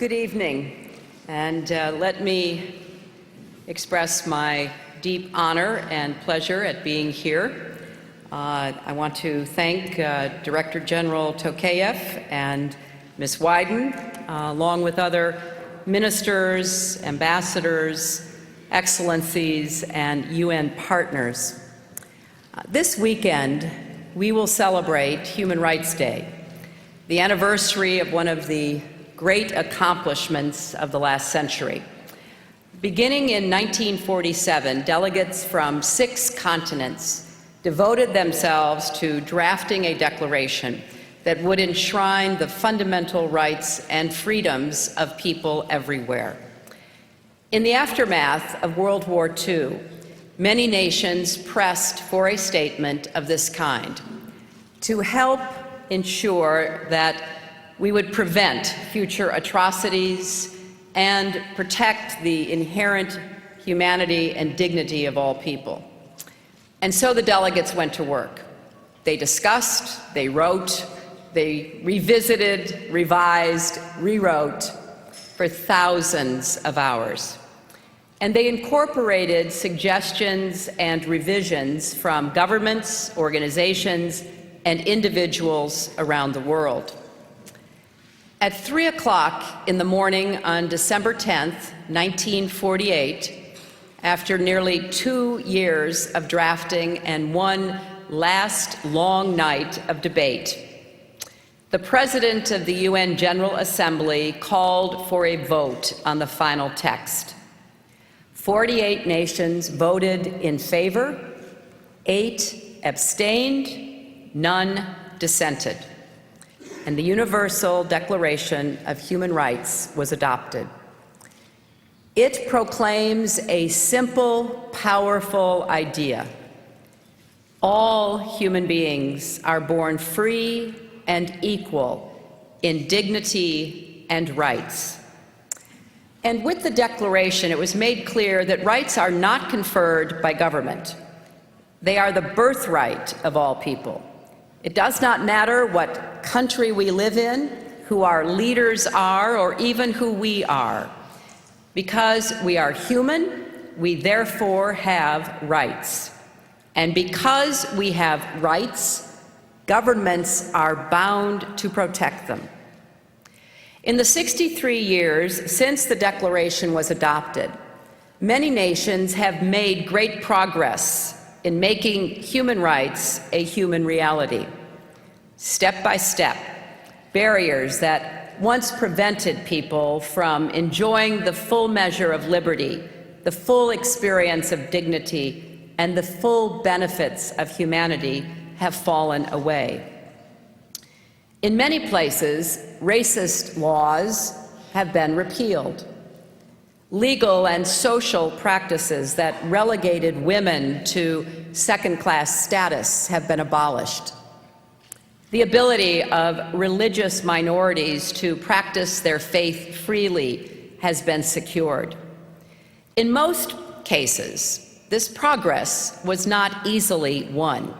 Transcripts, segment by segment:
Good evening, and let me express my deep honor and pleasure at being here. I want to thank Director General Tokayev and Ms. Wyden, along with other ministers, ambassadors, excellencies, and UN partners. This weekend, we will celebrate Human Rights Day, the anniversary of one of the great accomplishments of the last century. Beginning in 1947, delegates from 6 continents devoted themselves to drafting a declaration that would enshrine the fundamental rights and freedoms of people everywhere. In the aftermath of World War II, many nations pressed for a statement of this kind to help ensure that we would prevent future atrocities and protect the inherent humanity and dignity of all people. And so the delegates went to work. They discussed, they wrote, they revisited, revised, rewrote for thousands of hours. And they incorporated suggestions and revisions from governments, organizations, and individuals around the world. At 3 o'clock in the morning on December 10th, 1948, after nearly 2 years of drafting and one last long night of debate, the President of the UN General Assembly called for a vote on the final text. 48 nations voted in favor, 8 abstained, none dissented, and the Universal Declaration of Human Rights was adopted. It proclaims a simple, powerful idea. All human beings are born free and equal in dignity and rights. And with the Declaration, it was made clear that rights are not conferred by government. They are the birthright of all people. It does not matter what country we live in, who our leaders are, or even who we are. Because we are human, we therefore have rights. And because we have rights, governments are bound to protect them. In the 63 years since the Declaration was adopted, many nations have made great progress in making human rights a human reality. Step by step, barriers that once prevented people from enjoying the full measure of liberty, the full experience of dignity, and the full benefits of humanity have fallen away. In many places, racist laws have been repealed. Legal and social practices that relegated women to second-class status have been abolished. The ability of religious minorities to practice their faith freely has been secured. In most cases, this progress was not easily won.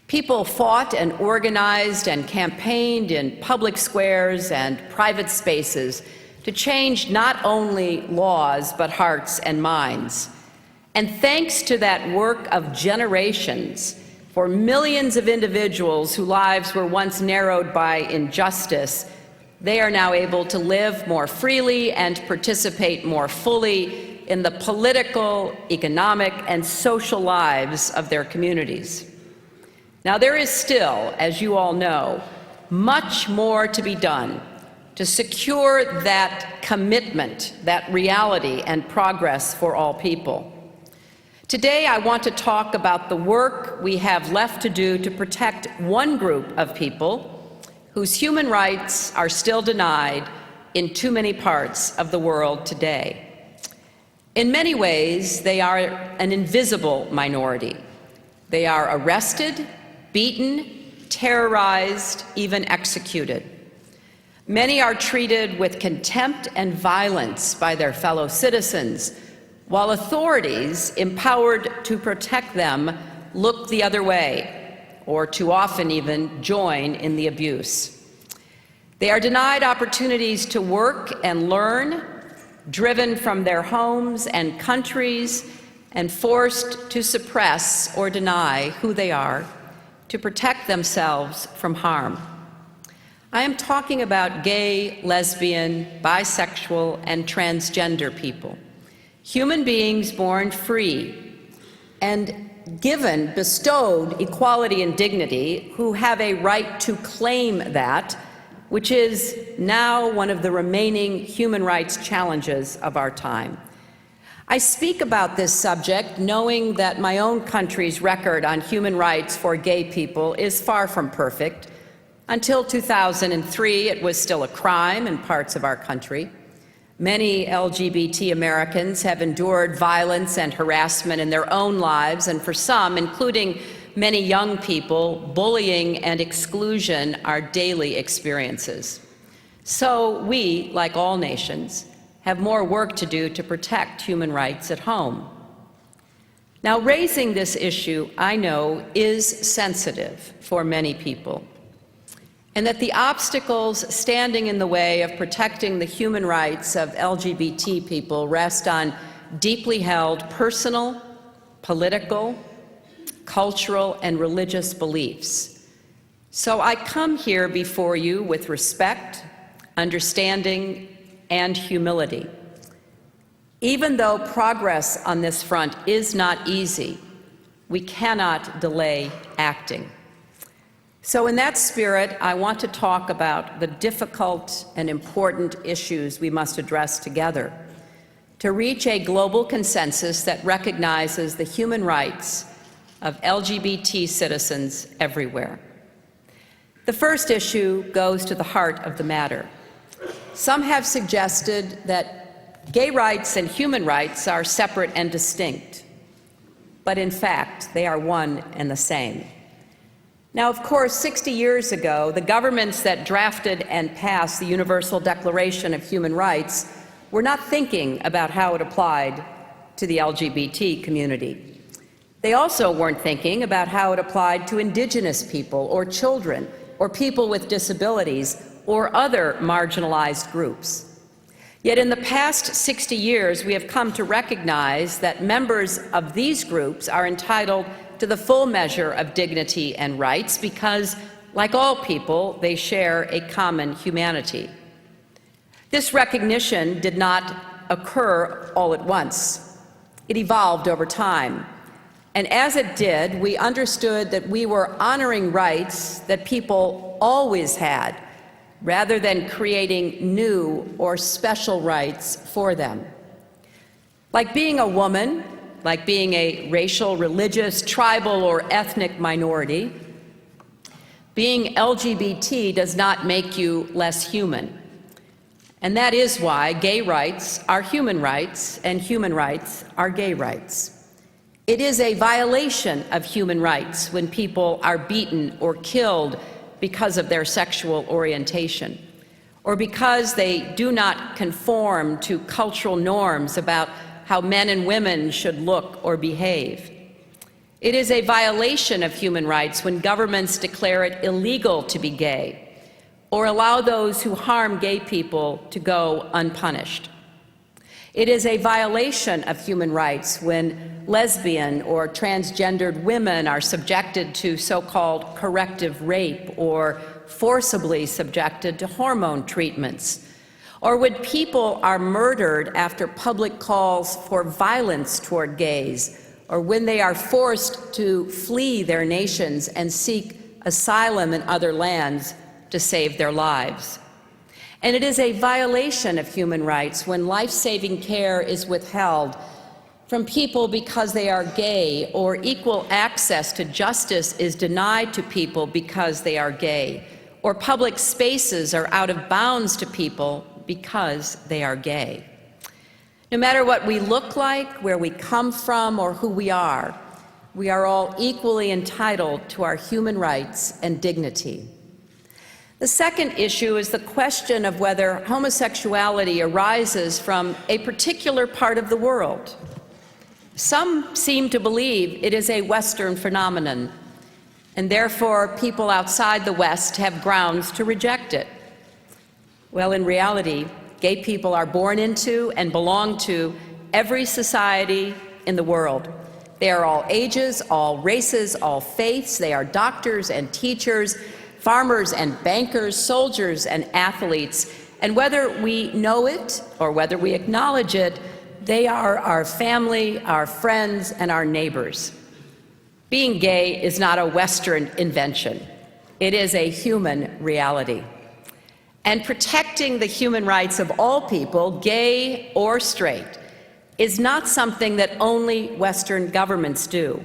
People fought and organized and campaigned in public squares and private spaces to change not only laws, but hearts and minds. And thanks to that work of generations, for millions of individuals whose lives were once narrowed by injustice, they are now able to live more freely and participate more fully in the political, economic, and social lives of their communities. Now, there is still, as you all know, much more to be done to secure that commitment, that reality and progress for all people. Today, I want to talk about the work we have left to do to protect one group of people whose human rights are still denied in too many parts of the world today. In many ways, they are an invisible minority. They are arrested, beaten, terrorized, even executed. Many are treated with contempt and violence by their fellow citizens, while authorities empowered to protect them look the other way, or too often even join in the abuse. They are denied opportunities to work and learn, driven from their homes and countries, and forced to suppress or deny who they are to protect themselves from harm. I am talking about gay, lesbian, bisexual, and transgender people, human beings born free and given, bestowed equality and dignity, who have a right to claim that, which is now one of the remaining human rights challenges of our time. I speak about this subject knowing that my own country's record on human rights for gay people is far from perfect. Until 2003, it was still a crime in parts of our country. Many LGBT Americans have endured violence and harassment in their own lives, and for some, including many young people, bullying and exclusion are daily experiences. So we, like all nations, have more work to do to protect human rights at home. Now, raising this issue, I know, is sensitive for many people, and that the obstacles standing in the way of protecting the human rights of LGBT people rest on deeply held personal, political, cultural, and religious beliefs. So I come here before you with respect, understanding, and humility. Even though progress on this front is not easy, we cannot delay acting. So in that spirit, I want to talk about the difficult and important issues we must address together to reach a global consensus that recognizes the human rights of LGBT citizens everywhere. The first issue goes to the heart of the matter. Some have suggested that gay rights and human rights are separate and distinct, but in fact, they are one and the same. Now, of course, 60 years ago, the governments that drafted and passed the Universal Declaration of Human Rights were not thinking about how it applied to the LGBT community. They also weren't thinking about how it applied to indigenous people or children or people with disabilities or other marginalized groups. Yet in the past 60 years, we have come to recognize that members of these groups are entitled to the full measure of dignity and rights because, like all people, they share a common humanity. This recognition did not occur all at once. It evolved over time. And as it did, we understood that we were honoring rights that people always had, rather than creating new or special rights for them. Like being a woman, like being a racial, religious, tribal, or ethnic minority, being LGBT does not make you less human. And that is why gay rights are human rights and human rights are gay rights. It is a violation of human rights when people are beaten or killed because of their sexual orientation, or because they do not conform to cultural norms about how men and women should look or behave. It is a violation of human rights when governments declare it illegal to be gay, or allow those who harm gay people to go unpunished. It is a violation of human rights when lesbian or transgendered women are subjected to so-called corrective rape or forcibly subjected to hormone treatments, or when people are murdered after public calls for violence toward gays, or when they are forced to flee their nations and seek asylum in other lands to save their lives. And it is a violation of human rights when life-saving care is withheld from people because they are gay, or equal access to justice is denied to people because they are gay, or public spaces are out of bounds to people because they are gay. No matter what we look like, where we come from, or who we are all equally entitled to our human rights and dignity. The second issue is the question of whether homosexuality arises from a particular part of the world. Some seem to believe it is a Western phenomenon, and therefore people outside the West have grounds to reject it. Well, in reality, gay people are born into and belong to every society in the world. They are all ages, all races, all faiths. They are doctors and teachers, farmers and bankers, soldiers and athletes. And whether we know it or whether we acknowledge it, they are our family, our friends, and our neighbors. Being gay is not a Western invention. It is a human reality. And protecting the human rights of all people, gay or straight, is not something that only Western governments do.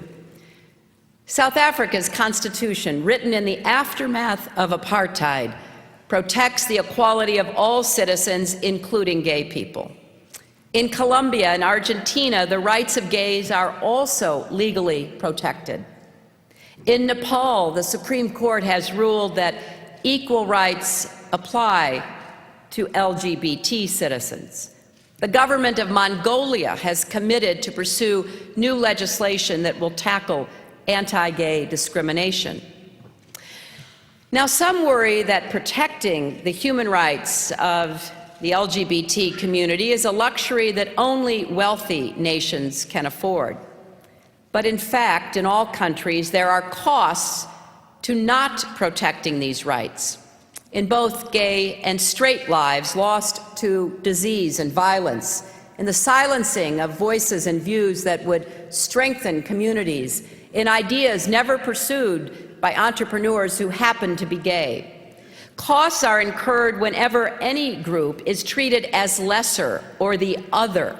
South Africa's constitution, written in the aftermath of apartheid, protects the equality of all citizens, including gay people. In Colombia and Argentina, the rights of gays are also legally protected. In Nepal, the Supreme Court has ruled that equal rights apply to LGBT citizens. The government of Mongolia has committed to pursue new legislation that will tackle anti-gay discrimination. Now, some worry that protecting the human rights of the LGBT community is a luxury that only wealthy nations can afford. But in fact, in all countries, there are costs to not protecting these rights. In both gay and straight lives lost to disease and violence, in the silencing of voices and views that would strengthen communities, in ideas never pursued by entrepreneurs who happen to be gay. Costs are incurred whenever any group is treated as lesser or the other,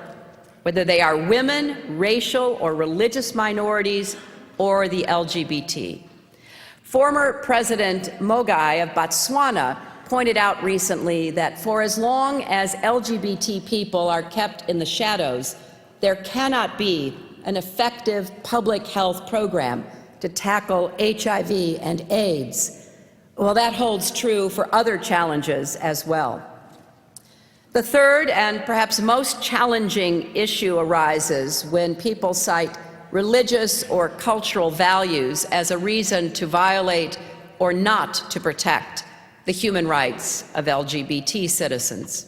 whether they are women, racial or religious minorities, or the LGBT. Former President Mogai of Botswana pointed out recently that for as long as LGBT people are kept in the shadows, there cannot be an effective public health program to tackle HIV and AIDS. Well, that holds true for other challenges as well. The third and perhaps most challenging issue arises when people cite religious or cultural values as a reason to violate or not to protect the human rights of LGBT citizens.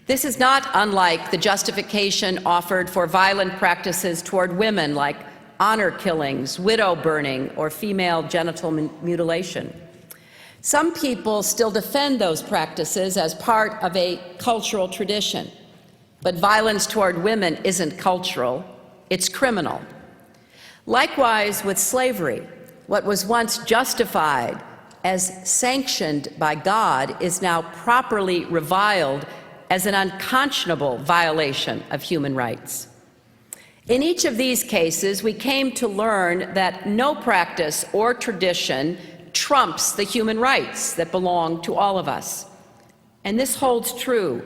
This is not unlike the justification offered for violent practices toward women like honor killings, widow burning, or female genital mutilation. Some people still defend those practices as part of a cultural tradition, but violence toward women isn't cultural. It's criminal. Likewise with slavery, what was once justified as sanctioned by God is now properly reviled as an unconscionable violation of human rights. In each of these cases, we came to learn that no practice or tradition trumps the human rights that belong to all of us. And this holds true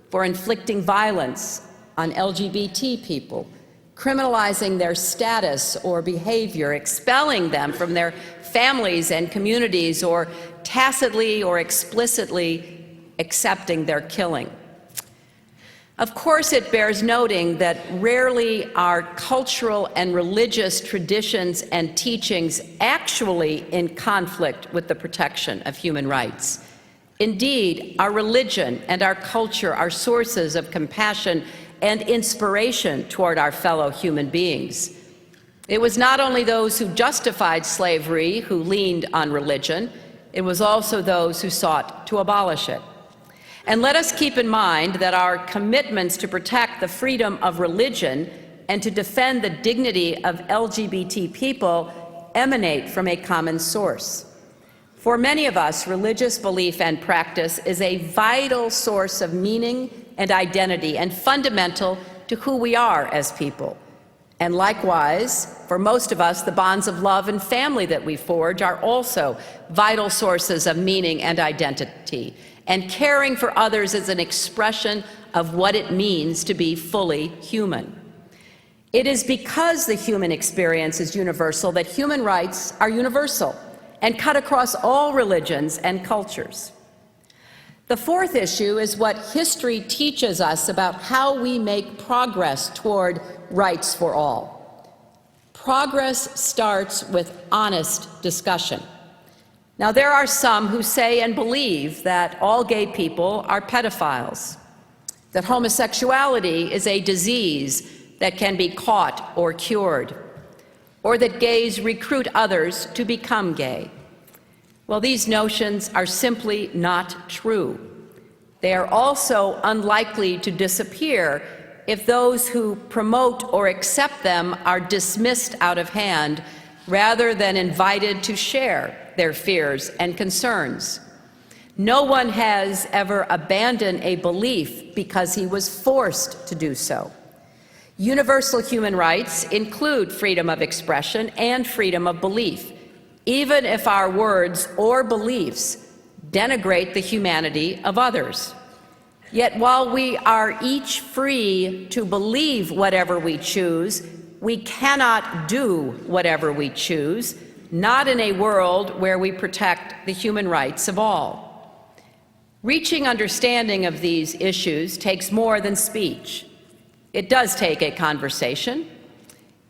for inflicting violence on LGBT people, criminalizing their status or behavior, expelling them from their families and communities, or tacitly or explicitly accepting their killing. Of course, it bears noting that rarely are cultural and religious traditions and teachings actually in conflict with the protection of human rights. Indeed, our religion and our culture are sources of compassion and inspiration toward our fellow human beings. It was not only those who justified slavery who leaned on religion, it was also those who sought to abolish it. And let us keep in mind that our commitments to protect the freedom of religion and to defend the dignity of LGBT people emanate from a common source. For many of us, religious belief and practice is a vital source of meaning and identity and fundamental to who we are as people. And likewise, for most of us, the bonds of love and family that we forge are also vital sources of meaning and identity. And caring for others is an expression of what it means to be fully human. It is because the human experience is universal that human rights are universal and cut across all religions and cultures. The fourth issue is what history teaches us about how we make progress toward rights for all. Progress starts with honest discussion. Now, there are some who say and believe that all gay people are pedophiles, that homosexuality is a disease that can be caught or cured, or that gays recruit others to become gay. Well, these notions are simply not true. They are also unlikely to disappear if those who promote or accept them are dismissed out of hand rather than invited to share their fears and concerns. No one has ever abandoned a belief because he was forced to do so. Universal human rights include freedom of expression and freedom of belief, even if our words or beliefs denigrate the humanity of others. Yet while we are each free to believe whatever we choose, we cannot do whatever we choose, not in a world where we protect the human rights of all. Reaching understanding of these issues takes more than speech. It does take a conversation.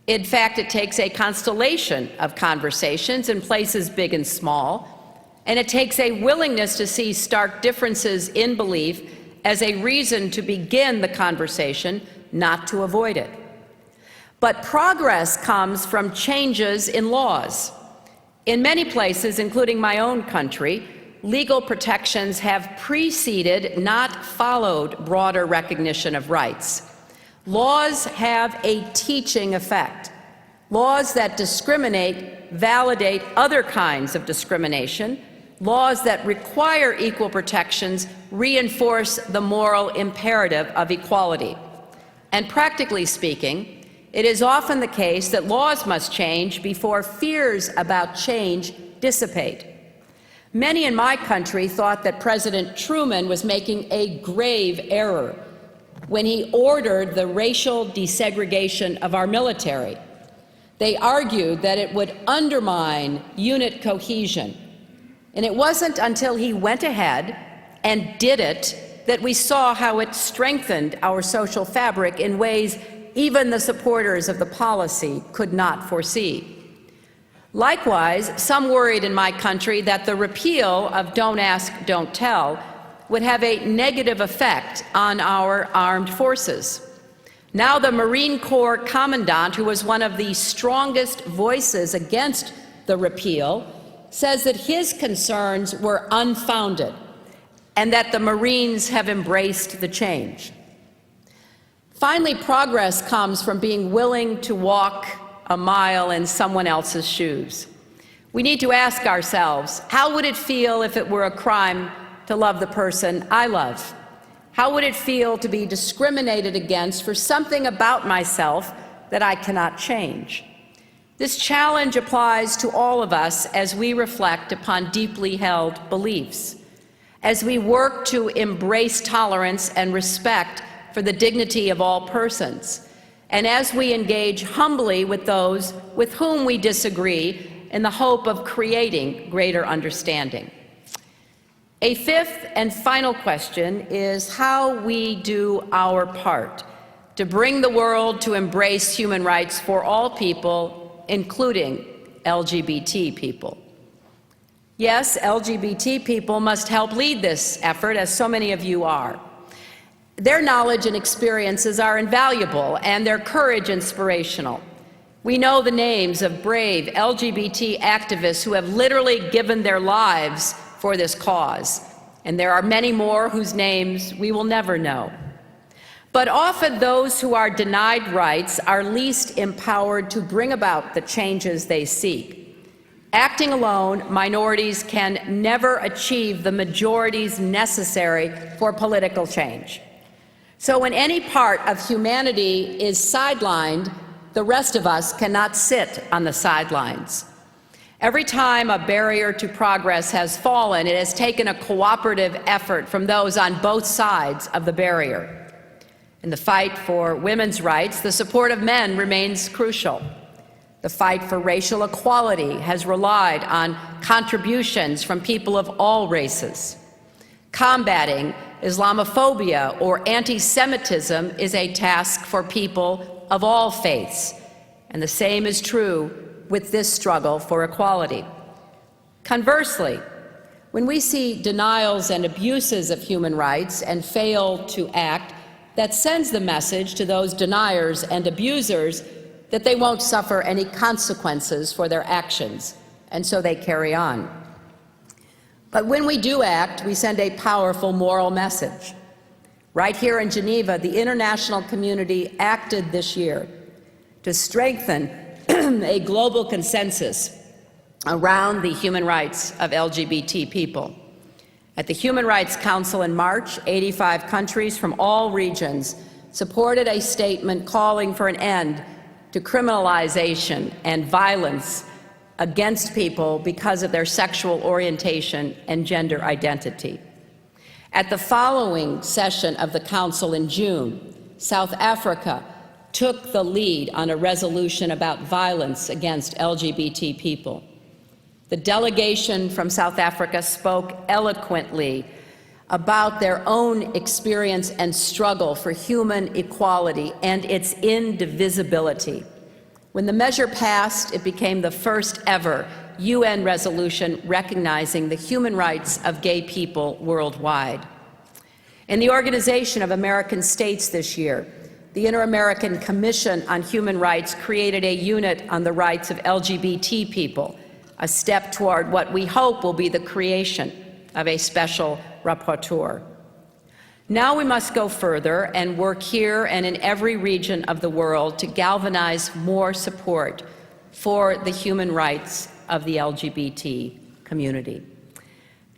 In fact, it takes a constellation of conversations in places big and small, and it takes a willingness to see stark differences in belief as a reason to begin the conversation, not to avoid it. But progress comes from changes in laws. In many places, including my own country, legal protections have preceded, not followed, broader recognition of rights. Laws have a teaching effect. Laws that discriminate validate other kinds of discrimination. Laws that require equal protections reinforce the moral imperative of equality. And practically speaking, it is often the case that laws must change before fears about change dissipate. Many in my country thought that President Truman was making a grave error when he ordered the racial desegregation of our military. They argued that it would undermine unit cohesion. And it wasn't until he went ahead and did it that we saw how it strengthened our social fabric in ways even the supporters of the policy could not foresee. Likewise, some worried in my country that the repeal of Don't Ask, Don't Tell would have a negative effect on our armed forces. Now the Marine Corps Commandant, who was one of the strongest voices against the repeal, says that his concerns were unfounded and that the Marines have embraced the change. Finally, progress comes from being willing to walk a mile in someone else's shoes. We need to ask ourselves, how would it feel if it were a crime to love the person I love? How would it feel to be discriminated against for something about myself that I cannot change? This challenge applies to all of us as we reflect upon deeply held beliefs, as we work to embrace tolerance and respect for the dignity of all persons, and as we engage humbly with those with whom we disagree in the hope of creating greater understanding. A fifth and final question is how we do our part to bring the world to embrace human rights for all people, including LGBT people. Yes, LGBT people must help lead this effort, as so many of you are. Their knowledge and experiences are invaluable, and their courage inspirational. We know the names of brave LGBT activists who have literally given their lives for this cause, and there are many more whose names we will never know. But often those who are denied rights are least empowered to bring about the changes they seek. Acting alone, minorities can never achieve the majorities necessary for political change. So when any part of humanity is sidelined, the rest of us cannot sit on the sidelines. Every time a barrier to progress has fallen, it has taken a cooperative effort from those on both sides of the barrier. In the fight for women's rights, the support of men remains crucial. The fight for racial equality has relied on contributions from people of all races. Combating Islamophobia or anti-Semitism is a task for people of all faiths, and the same is true with this struggle for equality. Conversely, when we see denials and abuses of human rights and fail to act, that sends the message to those deniers and abusers that they won't suffer any consequences for their actions, and so they carry on. But when we do act, we send a powerful moral message. Right here in Geneva, the international community acted this year to strengthen a global consensus around the human rights of LGBT people. At the Human Rights Council in March, 85 countries from all regions supported a statement calling for an end to criminalization and violence against people because of their sexual orientation and gender identity. At the following session of the Council in June, South Africa took the lead on a resolution about violence against LGBT people. The delegation from South Africa spoke eloquently about their own experience and struggle for human equality and its indivisibility. When the measure passed, it became the first ever UN resolution recognizing the human rights of gay people worldwide. In the Organization of American States this year, the Inter-American Commission on Human Rights created a unit on the rights of LGBT people, a step toward what we hope will be the creation of a special rapporteur. Now we must go further and work here and in every region of the world to galvanize more support for the human rights of the LGBT community.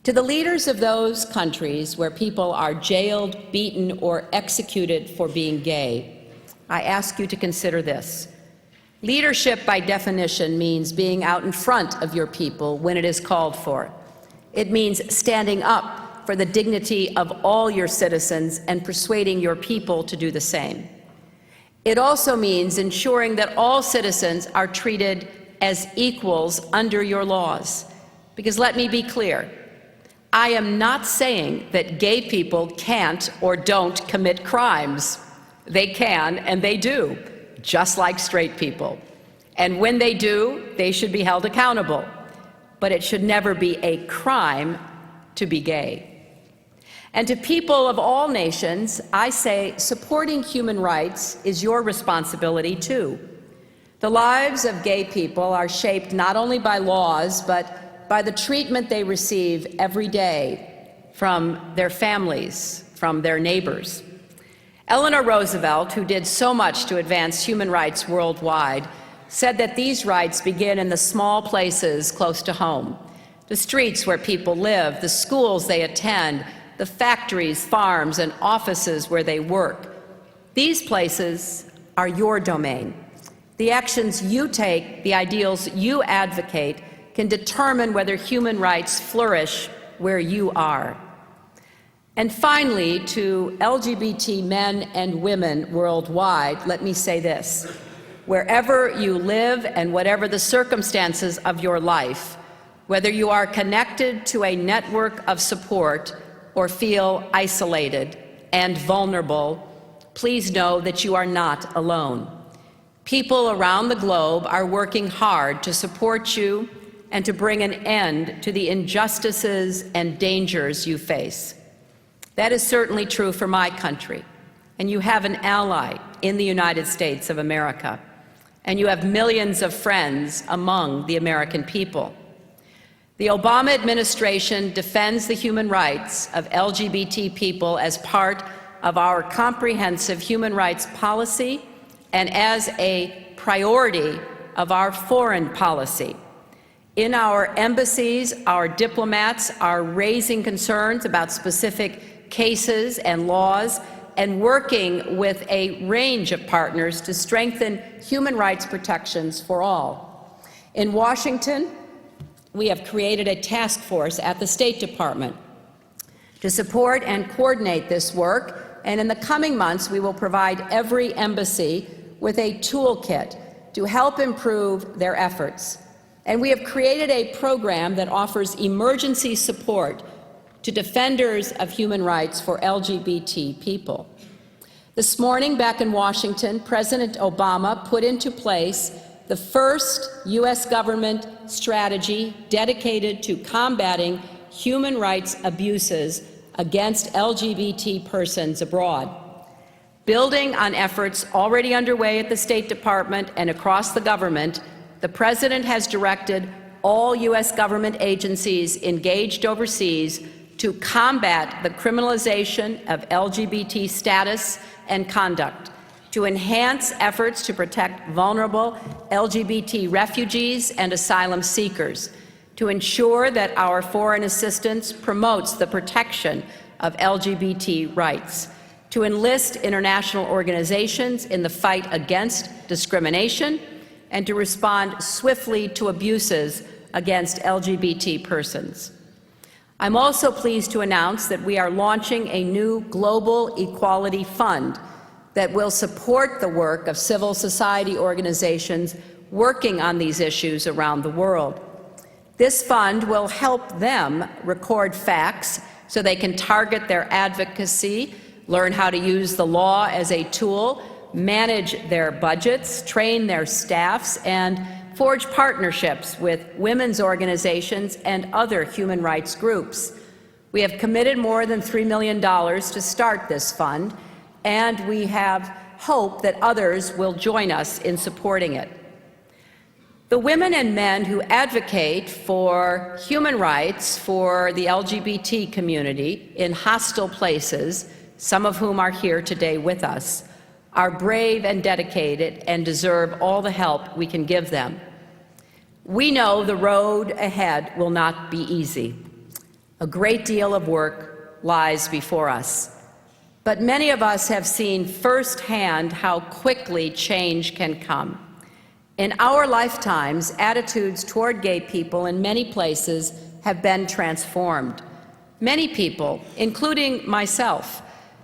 To the leaders of those countries where people are jailed, beaten, or executed for being gay, I ask you to consider this. Leadership, by definition, means being out in front of your people when it is called for. It means standing up for the dignity of all your citizens and persuading your people to do the same. It also means ensuring that all citizens are treated as equals under your laws. Because let me be clear, I am not saying that gay people can't or don't commit crimes. They can and they do, just like straight people. And when they do, they should be held accountable. But it should never be a crime to be gay. And to people of all nations, I say supporting human rights is your responsibility too. The lives of gay people are shaped not only by laws, but by the treatment they receive every day from their families, from their neighbors. Eleanor Roosevelt, who did so much to advance human rights worldwide, said that these rights begin in the small places close to home, the streets where people live, the schools they attend, the factories, farms, and offices where they work. These places are your domain. The actions you take, the ideals you advocate, can determine whether human rights flourish where you are. And finally, to LGBT men and women worldwide, let me say this. Wherever you live and whatever the circumstances of your life, whether you are connected to a network of support or feel isolated and vulnerable, please know that you are not alone. People around the globe are working hard to support you and to bring an end to the injustices and dangers you face. That is certainly true for my country, and you have an ally in the United States of America, and you have millions of friends among the American people. The Obama administration defends the human rights of LGBT people as part of our comprehensive human rights policy and as a priority of our foreign policy. In our embassies, our diplomats are raising concerns about specific cases and laws and working with a range of partners to strengthen human rights protections for all. In Washington, we have created a task force at the State Department to support and coordinate this work, and in the coming months, we will provide every embassy with a toolkit to help improve their efforts. And we have created a program that offers emergency support to defenders of human rights for LGBT people. This morning, back in Washington, President Obama put into place the first U.S. government strategy dedicated to combating human rights abuses against LGBT persons abroad. Building on efforts already underway at the State Department and across the government, the President has directed all U.S. government agencies engaged overseas to combat the criminalization of LGBT status and conduct, to enhance efforts to protect vulnerable LGBT refugees and asylum seekers, to ensure that our foreign assistance promotes the protection of LGBT rights, to enlist international organizations in the fight against discrimination, and to respond swiftly to abuses against LGBT persons. I'm also pleased to announce that we are launching a new Global Equality Fund that will support the work of civil society organizations working on these issues around the world. This fund will help them record facts so they can target their advocacy, learn how to use the law as a tool, manage their budgets, train their staffs, and forge partnerships with women's organizations and other human rights groups. We have committed more than $3 million to start this fund, and we have hope that others will join us in supporting it. The women and men who advocate for human rights for the LGBT community in hostile places, some of whom are here today with us, are brave and dedicated and deserve all the help we can give them. We know the road ahead will not be easy. A great deal of work lies before us. But many of us have seen firsthand how quickly change can come. In our lifetimes, attitudes toward gay people in many places have been transformed. Many people, including myself,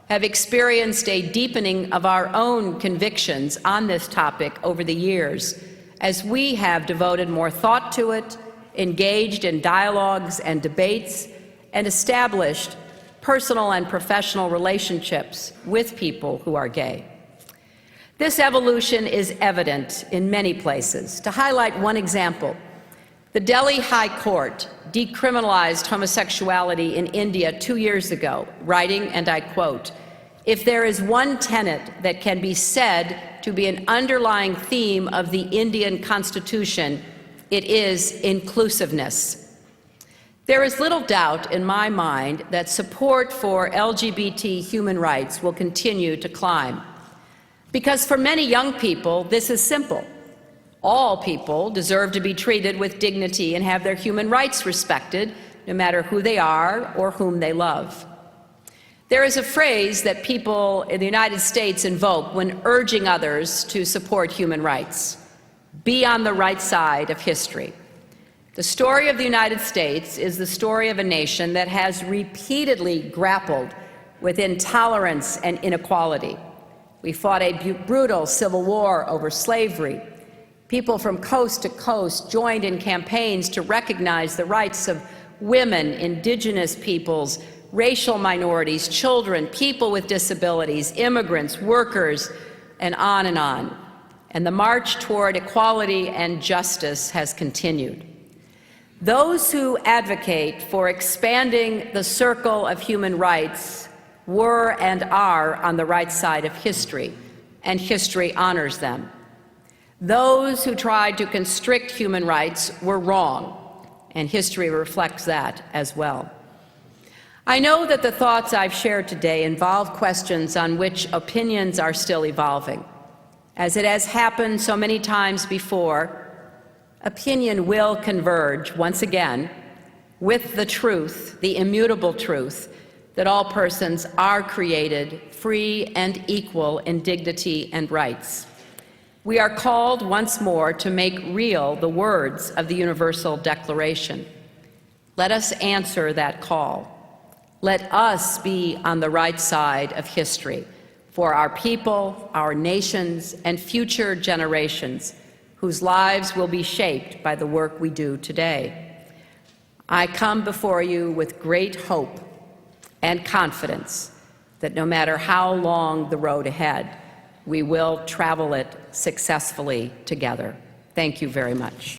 have experienced a deepening of our own convictions on this topic over the years, as we have devoted more thought to it, engaged in dialogues and debates, and established personal and professional relationships with people who are gay. This evolution is evident in many places. To highlight one example, the Delhi High Court decriminalized homosexuality in India 2 years ago, writing, and I quote, "If there is one tenet that can be said to be an underlying theme of the Indian Constitution, it is inclusiveness." There is little doubt in my mind that support for LGBT human rights will continue to climb. Because for many young people, this is simple. All people deserve to be treated with dignity and have their human rights respected, no matter who they are or whom they love. There is a phrase that people in the United States invoke when urging others to support human rights: be on the right side of history. The story of the United States is the story of a nation that has repeatedly grappled with intolerance and inequality. We fought a brutal civil war over slavery. People from coast to coast joined in campaigns to recognize the rights of women, indigenous peoples, racial minorities, children, people with disabilities, immigrants, workers, and on and on. And the march toward equality and justice has continued. Those who advocate for expanding the circle of human rights were and are on the right side of history, and history honors them. Those who tried to constrict human rights were wrong, and history reflects that as well. I know that the thoughts I've shared today involve questions on which opinions are still evolving. As it has happened so many times before, opinion will converge once again with the truth, the immutable truth, that all persons are created free and equal in dignity and rights. We are called once more to make real the words of the Universal Declaration. Let us answer that call. Let us be on the right side of history for our people, our nations, and future generations whose lives will be shaped by the work we do today. I come before you with great hope and confidence that no matter how long the road ahead, we will travel it successfully together. Thank you very much.